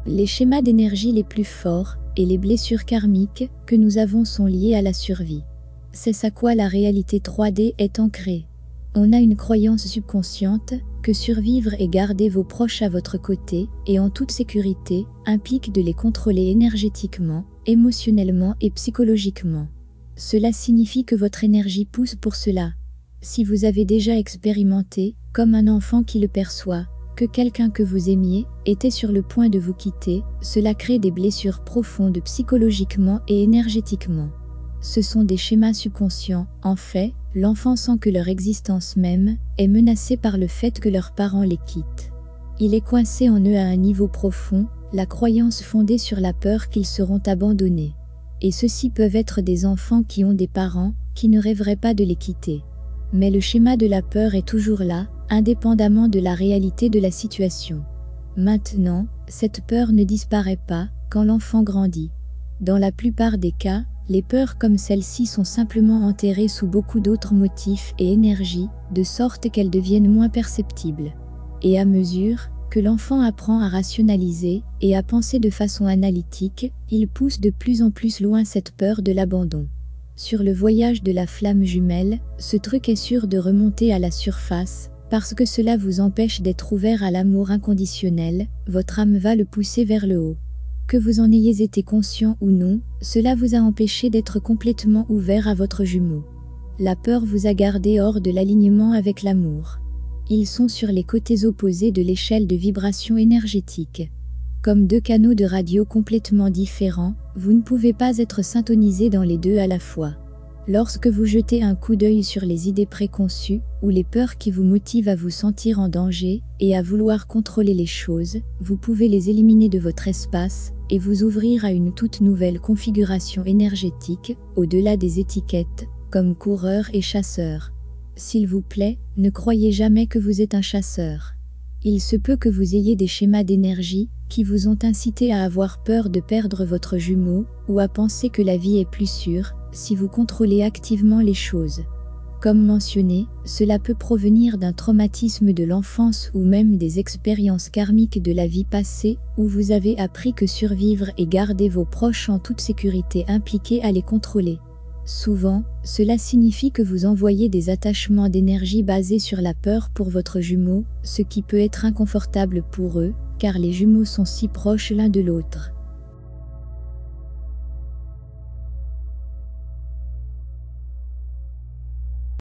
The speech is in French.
Les schémas d'énergie les plus forts et les blessures karmiques que nous avons sont liés à la survie. C'est à quoi la réalité 3D est ancrée. On a une croyance subconsciente que survivre et garder vos proches à votre côté et en toute sécurité implique de les contrôler énergétiquement, émotionnellement et psychologiquement. Cela signifie que votre énergie pousse pour cela. Si vous avez déjà expérimenté, comme un enfant qui le perçoit, que quelqu'un que vous aimiez était sur le point de vous quitter, cela crée des blessures profondes psychologiquement et énergétiquement. Ce sont des schémas subconscients. En fait, l'enfant sent que leur existence même est menacée par le fait que leurs parents les quittent. Il est coincé en eux à un niveau profond, la croyance fondée sur la peur qu'ils seront abandonnés. Et ceux-ci peuvent être des enfants qui ont des parents qui ne rêveraient pas de les quitter. Mais le schéma de la peur est toujours là, indépendamment de la réalité de la situation. Maintenant, cette peur ne disparaît pas quand l'enfant grandit. Dans la plupart des cas, les peurs comme celle-ci sont simplement enterrées sous beaucoup d'autres motifs et énergies, de sorte qu'elles deviennent moins perceptibles. Et à mesure que l'enfant apprend à rationaliser et à penser de façon analytique, il pousse de plus en plus loin cette peur de l'abandon. Sur le voyage de la flamme jumelle, ce truc est sûr de remonter à la surface, parce que cela vous empêche d'être ouvert à l'amour inconditionnel, votre âme va le pousser vers le haut. Que vous en ayez été conscient ou non, cela vous a empêché d'être complètement ouvert à votre jumeau. La peur vous a gardé hors de l'alignement avec l'amour. Ils sont sur les côtés opposés de l'échelle de vibration énergétique. Comme deux canaux de radio complètement différents, vous ne pouvez pas être syntonisés dans les deux à la fois. Lorsque vous jetez un coup d'œil sur les idées préconçues, ou les peurs qui vous motivent à vous sentir en danger, et à vouloir contrôler les choses, vous pouvez les éliminer de votre espace, et vous ouvrir à une toute nouvelle configuration énergétique, au-delà des étiquettes, comme coureur et chasseur. S'il vous plaît, ne croyez jamais que vous êtes un chasseur. Il se peut que vous ayez des schémas d'énergie qui vous ont incité à avoir peur de perdre votre jumeau, ou à penser que la vie est plus sûre, si vous contrôlez activement les choses. Comme mentionné, cela peut provenir d'un traumatisme de l'enfance ou même des expériences karmiques de la vie passée, où vous avez appris que survivre et garder vos proches en toute sécurité impliquait à les contrôler. Souvent, cela signifie que vous envoyez des attachements d'énergie basés sur la peur pour votre jumeau, ce qui peut être inconfortable pour eux, car les jumeaux sont si proches l'un de l'autre.